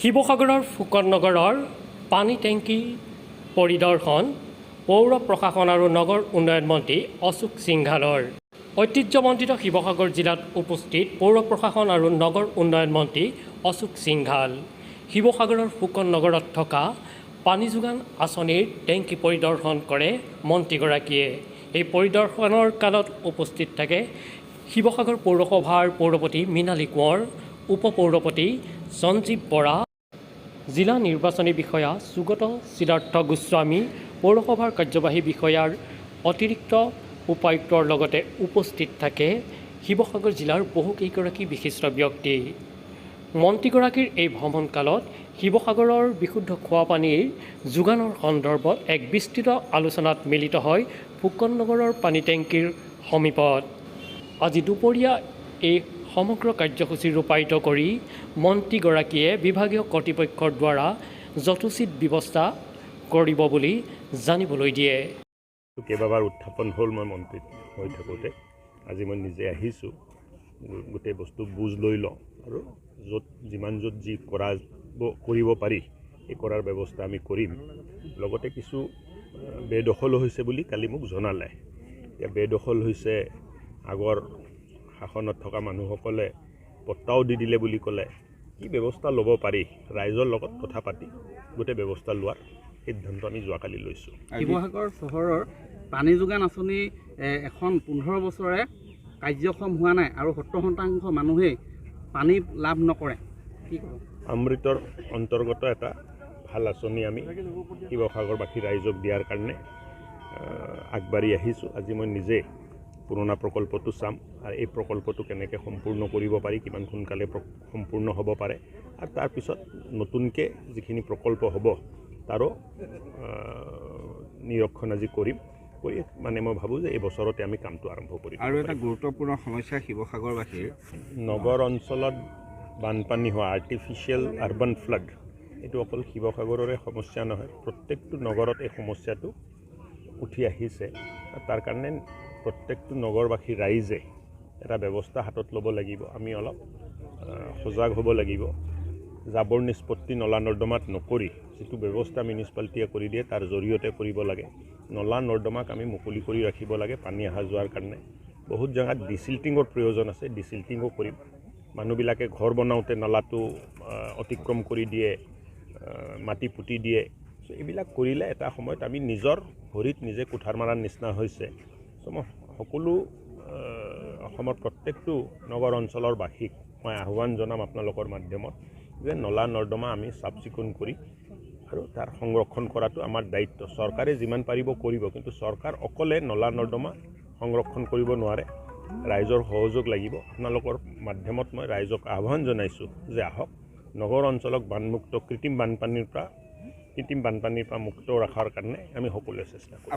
শিৱসাগৰৰ ফুকন নগৰৰ পানী টেংকি পৰিদৰ্শন পৌৰ প্ৰশাসন আৰু নগৰ উন্নয়ন মন্ত্ৰী অশোক সিংঘালৰ। ঐতিহ্যমণ্ডিত শিৱসাগৰ জিলাত উপস্থিত পৌৰ প্ৰশাসন আৰু নগৰ উন্নয়ন মন্ত্ৰী অশোক সিংঘাল। শিৱসাগৰৰ ফুকন নগৰত থকা পানী যোগান আঁচনিৰ টেংকি পৰিদৰ্শন কৰে মন্ত্ৰীগৰাকীয়ে। এই পৰিদৰ্শনৰ কালত উপস্থিত থাকে শিৱসাগৰ পৌৰসভাৰ পৌৰপতি মৃণালী কোঁৱৰ, উপ পৌৰপতি সঞ্জীৱ বৰা, জিলা নিৰ্বাচনী বিষয়া সুগত সিদ্ধাৰ্থ গোস্বামী, পৌৰসভাৰ কাৰ্যবাহী বিষয়াৰ অতিৰিক্ত উপায়ুক্তৰ লগতে উপস্থিত থাকে শিৱসাগৰ জিলাৰ বহুকেইগৰাকী বিশিষ্ট ব্যক্তি। মন্ত্ৰীগৰাকীৰ এই ভ্ৰমণকালত শিৱসাগৰৰ বিশুদ্ধ খোৱা পানীৰ যোগানৰ সন্দৰ্ভত এক বিস্তৃত আলোচনাত মিলিত হয় ফুকন নগৰৰ পানী টেংকিৰ সমীপত। আজি দুপৰীয়া এই সমগ্ৰ কাৰ্যসূচী ৰূপায়িত কৰি মন্ত্ৰীগৰাকীয়ে বিভাগীয় কৰ্তৃপক্ষৰ দ্বাৰা যথোচিত ব্যৱস্থা কৰিব বুলি জানিবলৈ দিয়ে। কেইবাবাৰ উত্থাপন হ'ল মই মন্ত্ৰীত হৈ থাকোঁতে, আজি মই নিজে আহিছোঁ, গোটেই বস্তু বুজ লৈ লওঁ আৰু য'ত যি কৰিব পাৰি এই কৰাৰ ব্যৱস্থা আমি কৰিম। লগতে কিছু বেদখল হৈছে বুলি কালি মোক জনালে। এতিয়া বেদখল হৈছে আগৰ শাসনত থকা মানুহসকলে পট্টাও দি দিলে বুলি ক'লে। কি ব্যৱস্থা ল'ব পাৰি ৰাইজৰ লগত কথা পাতি গোটেই ব্যৱস্থা লোৱাৰ সিদ্ধান্ত আমি যোৱাকালি লৈছোঁ। শিৱসাগৰ চহৰৰ পানী যোগান আঁচনি এখন 15 বছৰে কাৰ্যক্ষম হোৱা নাই আৰু 70% মানুহেই পানী লাভ নকৰে। কি ক'ব? অমৃতৰ অন্তৰ্গত এটা ভাল আঁচনি আমি শিৱসাগৰবাসী ৰাইজক দিয়াৰ কাৰণে আগবাঢ়ি আহিছোঁ। আজি মই নিজে পুৰণা প্ৰকল্পটো চাম আৰু এই প্ৰকল্পটো কেনেকৈ সম্পূৰ্ণ কৰিব পাৰি, কিমান সোনকালে সম্পূৰ্ণ হ'ব পাৰে আৰু তাৰপিছত নতুনকৈ যিখিনি প্ৰকল্প হ'ব তাৰো নিৰীক্ষণ আজি কৰিম। মানে মই ভাবোঁ যে এই বছৰতে আমি কামটো আৰম্ভ কৰিম। আৰু এটা গুৰুত্বপূৰ্ণ সমস্যা শিৱসাগৰবাসীৰ নগৰ অঞ্চলত বানপানী হোৱা আৰ্টিফিচিয়েল আৰ্বান ফ্লাড, এইটো অকল শিৱসাগৰৰে সমস্যা নহয়, প্ৰত্যেকটো নগৰত এই সমস্যাটো উঠি আহিছে। তাৰ কাৰণে প্ৰত্যেকটো নগৰবাসী ৰাইজে এটা ব্যৱস্থা হাতত ল'ব লাগিব। আমি অলপ সজাগ হ'ব লাগিব। জাবৰ নিষ্পত্তি নলা নৰ্দমাত নকৰি যিটো ব্যৱস্থা মিউনিচিপালিটিয়ে কৰি দিয়ে তাৰ জৰিয়তে কৰিব লাগে। নলা নৰ্দমাক আমি মুকলি কৰি ৰাখিব লাগে পানী অহা যোৱাৰ কাৰণে। বহুত জেগাত ডিচিল্টিঙৰ প্ৰয়োজন আছে, ডিচিল্টিঙো কৰিম। মানুহবিলাকে ঘৰ বনাওঁতে নলাটো অতিক্ৰম কৰি দিয়ে, মাটি পুতি দিয়ে। চ' এইবিলাক কৰিলে এটা সময়ত আমি নিজৰ ভৰিত নিজে কুঠাৰ মাৰাৰ নিচিনা হৈছে। চ' মই সকলো অসমৰ প্ৰত্যেকটো নগৰ অঞ্চলৰ বাসীক মই আহ্বান জনাম আপোনালোকৰ মাধ্যমত যে নলা নৰ্দমা আমি চাফ চিকুণ কৰি আৰু তাৰ সংৰক্ষণ কৰাটো আমাৰ দায়িত্ব। চৰকাৰে যিমান পাৰিব কৰিব, কিন্তু চৰকাৰ অকলে নলা নৰ্দমা সংৰক্ষণ কৰিব নোৱাৰে, ৰাইজৰ সহযোগ লাগিব। আপোনালোকৰ মাধ্যমত মই ৰাইজক আহ্বান জনাইছোঁ যে আহক, নগৰ অঞ্চলক বানমুক্ত কৃত্ৰিম বানপানীৰ পৰা মুক্ত ৰখাৰ কাৰণে আমি সকলোৱে চেষ্টা কৰিম।